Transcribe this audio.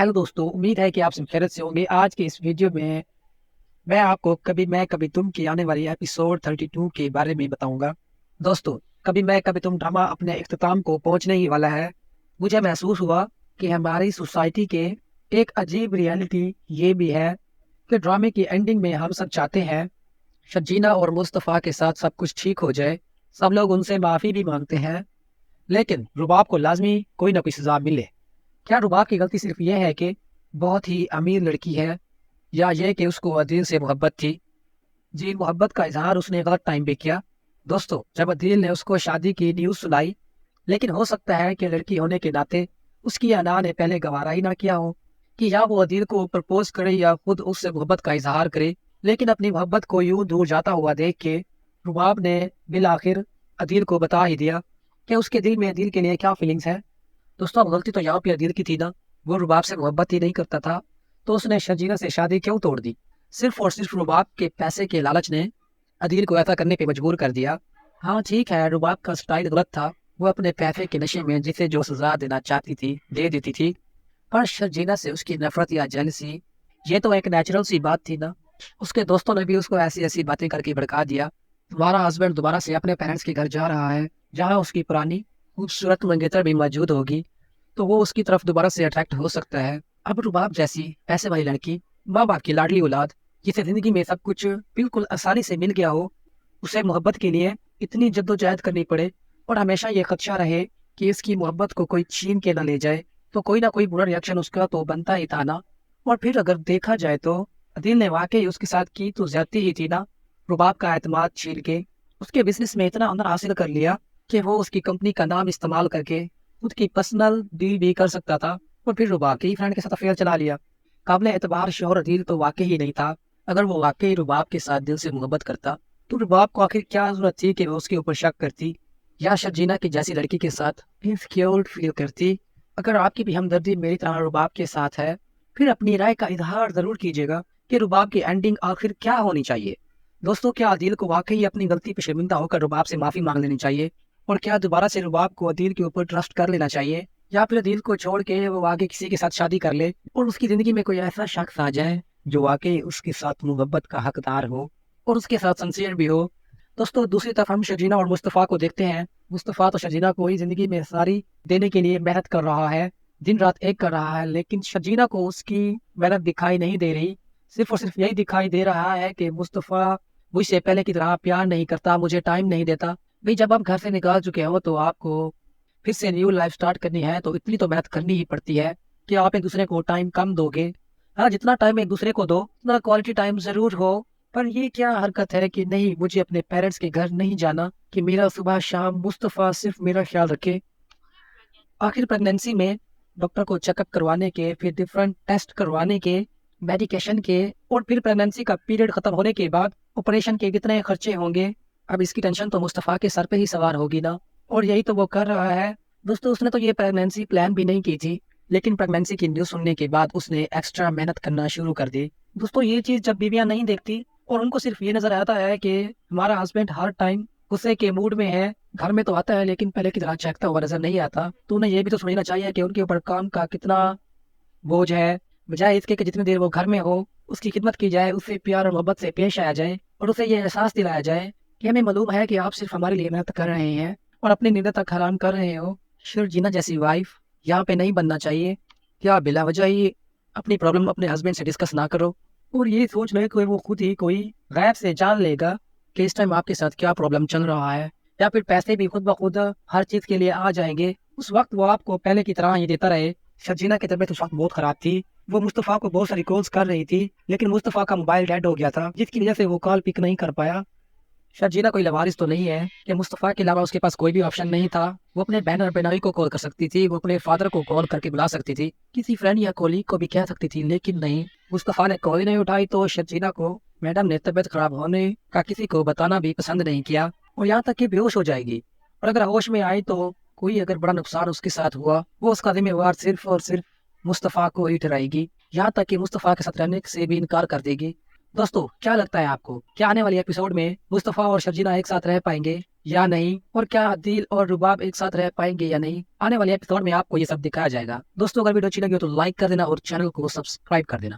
Hello दोस्तों, उम्मीद है कि आप सब खैरियत से होंगे। आज के इस वीडियो में मैं आपको कभी मैं कभी तुम की आने वाली एपिसोड 32 के बारे में बताऊंगा। दोस्तों, कभी मैं कभी तुम ड्रामा अपने इख्तिताम को पहुंचने ही वाला है। मुझे महसूस हुआ कि हमारी सोसाइटी के एक अजीब रियलिटी ये भी है कि ड्रामे की एंडिंग में हम सब चाहते हैं शर्जीना और मुस्तफ़ा के साथ सब कुछ ठीक हो जाए। सब लोग उनसे माफ़ी भी मांगते हैं, लेकिन रुबाब को लाजमी कोई ना कोई सजा मिले। क्या रुबाब की गलती सिर्फ ये है कि बहुत ही अमीर लड़की है, या ये कि उसको अदील से मोहब्बत थी? जी, मोहब्बत का इजहार उसने गलत टाइम पे किया। दोस्तों, जब अदील ने उसको शादी की न्यूज़ सुनाई, लेकिन हो सकता है कि लड़की होने के नाते उसकी अना ने पहले गवारा ही ना किया हो कि या वो अदील को प्रपोज करे या खुद उससे मोहब्बत का इजहार करे। लेकिन अपनी मोहब्बत को यूं दूर जाता हुआ देख के रुबाब ने बिल आखिर अदील को बता ही दिया कि उसके दिल में अदील के लिए क्या फीलिंग्स है। दोस्तों, अब गलती तो यहाँ पे अदील की थी ना। वो रुबाब से मोहब्बत ही नहीं करता था, तो उसने शर्जीना से शादी क्यों तोड़ दी? सिर्फ और सिर्फ रुबाब के पैसे के लालच ने अदील को ऐसा करने पे मजबूर कर दिया। हाँ ठीक है, रुबाब का स्टाइल गलत था। वो अपने पैसे के नशे में जिसे जो सजा देना चाहती थी दे देती थी, पर शर्जीना से उसकी नफरत या जेलसी ये तो एक नेचुरल सी बात थी ना। उसके दोस्तों ने भी उसको ऐसी ऐसी बातें करके भड़का दिया। तुम्हारा हस्बैंड दोबारा से अपने पेरेंट्स के घर जा रहा है, जहाँ उसकी पुरानी खूबसूरत मंगेतर भी मौजूद होगी, तो वो उसकी तरफ दोबारा से अट्रैक्ट हो सकता है। अब रुबाब जैसी पैसे वाली लड़की, माँ बाप की लाडली औलाद, जिसे जिंदगी में सब कुछ बिल्कुल आसानी से मिल गया हो, उसे मोहब्बत के लिए इतनी जद्दोजहद करनी पड़े और हमेशा ये खदशा रहे कि इसकी मोहब्बत को कोई छीन के न ले जाए, तो कोई ना कोई बुरा रिएक्शन उसका तो बनता ही था ना। और फिर अगर देखा जाए तो अदील ने वाकई उसके साथ की तो ज्यादती ही थी ना। रुबाब का एतमाद छीन के उसके बिजनेस में इतना हुनर हासिल कर लिया कि वो उसकी कंपनी का नाम इस्तेमाल करके खुद की पर्सनल डील भी कर सकता था, और फिर रुबाब के फ्रेंड के साथ अफेयर चला लिया। काबिल एतबार शोहर अदील तो वाकई ही नहीं था। अगर वो वाकई रुबाब के साथ दिल से मोहब्बत करता, तो रुबाब को आखिर क्या जरूरत थी कि वो उसके ऊपर शक करती या शर्जीना की जैसी लड़की के साथ इनसिक्योर फील करती? अगर आपकी भी हमदर्दी मेरी तरह रुबाब के साथ है, फिर अपनी राय का इजहार जरूर कीजिएगा कि रुबाब की एंडिंग आखिर क्या होनी चाहिए। दोस्तों, क्या अदील को वाकई अपनी गलती पर शर्मिंदा होकर रुबाब से माफी मांग लेनी चाहिए? और क्या दोबारा से रुबाब को अदील के ऊपर ट्रस्ट कर लेना चाहिए, या फिर अदील को छोड़ के वो आगे किसी के साथ शादी कर ले और उसकी जिंदगी में कोई ऐसा शख्स आ जाए जो वाकई उसके साथ मोहब्बत का हकदार हो और उसके साथ सिंसियर भी हो? दोस्तों, दूसरी तरफ हम शर्जीना और मुस्तफ़ा को देखते हैं। मुस्तफ़ा तो शर्जीना को ही जिंदगी में सारी देने के लिए मेहनत कर रहा है, दिन रात एक कर रहा है, लेकिन शर्जीना को उसकी मेहनत दिखाई नहीं दे रही। सिर्फ और सिर्फ यही दिखाई दे रहा है कि मुस्तफ़ा मुझसे पहले की तरह प्यार नहीं करता, मुझे टाइम नहीं देता। भाई, जब आप घर से निकाल चुके हो तो आपको फिर से न्यू लाइफ स्टार्ट करनी है, तो इतनी तो मेहनत करनी ही पड़ती है कि आप एक दूसरे को टाइम कम दोगे। हाँ, जितना टाइम एक दूसरे को दो उतना क्वालिटी टाइम जरूर हो। पर ये क्या हरकत है कि नहीं, मुझे अपने पेरेंट्स के घर नहीं जाना कि मेरा सुबह शाम मुस्तफ़ा सिर्फ मेरा ख्याल रखे। आखिर प्रेगनेंसी में डॉक्टर को चेकअप करवाने के, फिर डिफरेंट टेस्ट करवाने के, मेडिकेशन के, और फिर प्रेगनेंसी का पीरियड खत्म होने के बाद ऑपरेशन के कितने खर्चे होंगे। अब इसकी टेंशन तो मुस्तफ़ा के सर पे ही सवार होगी ना, और यही तो वो कर रहा है। दोस्तों, उसने तो ये प्रेगनेंसी प्लान भी नहीं की थी, लेकिन प्रेगनेंसी की न्यूज़ सुनने के बाद उसने एक्स्ट्रा मेहनत करना शुरू कर दी। दोस्तों, ये चीज़ जब बीवियां नहीं देखती और उनको सिर्फ ये नजर आता है कि हमारा हस्बैंड हर टाइम गुस्से के मूड में है, घर में तो आता है लेकिन पहले की तरह चहकता हुआ नजर नहीं आता, तो उन्हें ये भी तो समझना चाहिए कि उनके ऊपर काम का कितना बोझ है। बजाय इसके कि जितनी देर वो घर में हो उसकी खिदमत की जाए, उससे प्यार और मोहब्बत से पेश आया जाए और उसे ये एहसास दिलाया जाए कि हमें मालूम है कि आप सिर्फ हमारे लिए मेहनत कर रहे हैं और अपनी नींद तक हराम कर रहे हो। शर्जीना जैसी वाइफ यहाँ पे नहीं बनना चाहिए। क्या बिला वजह ही अपनी प्रॉब्लम अपने हस्बैंड से डिस्कस ना करो और ये सोच लो कि वो खुद ही कोई गैब से जान लेगा कि इस टाइम आपके साथ क्या प्रॉब्लम चल रहा है, या फिर पैसे भी खुद ब खुद हर चीज के लिए आ जाएंगे। उस वक्त वो आपको पहले की तरह ही देता रहे। शर्जीना की तबीयत उस वक्त बहुत खराब थी। वो मुस्तफ़ा को बहुत सारी कॉल्स कर रही थी, लेकिन मुस्तफ़ा का मोबाइल डेड हो गया था, जिसकी वजह से वो कॉल पिक नहीं कर पाया। शर्जीना कोई लवारिस तो नहीं है कि मुस्तफ़ा के अलावा उसके पास कोई भी ऑप्शन नहीं था। वो अपने बहन और बेनाई को कॉल कर सकती थी, वो अपने फादर को कॉल करके बुला सकती थी, किसी फ्रेंड या कोलीग को भी कह सकती थी, लेकिन नहीं, मुस्तफ़ा ने कॉल ही नहीं उठाई। तो शर्जीना को मैडम ने तबीयत खराब होने का किसी को बताना भी पसंद नहीं किया, और यहाँ तक कि बेहोश हो जाएगी। और अगर होश में आई तो कोई अगर बड़ा नुकसान उसके साथ हुआ, वो उसका जिम्मेवार सिर्फ और सिर्फ मुस्तफ़ा को ही ठहराएगी, यहाँ तक कि मुस्तफ़ा के साथ रहने से भी इनकार कर देगी। دوستو کیا لگتا ہے آپ کو، کیا آنے والی ایپیسوڈ میں مصطفیٰ اور شرجینہ ایک ساتھ رہ پائیں گے یا نہیں، اور کیا عدیل اور رباب ایک ساتھ رہ پائیں گے یا نہیں؟ آنے والی ایپیسوڈ میں آپ کو یہ سب دکھایا جائے گا۔ دوستو اگر ویڈیو اچھی لگی ہو تو لائک کر دینا اور چینل کو سبسکرائب کر دینا۔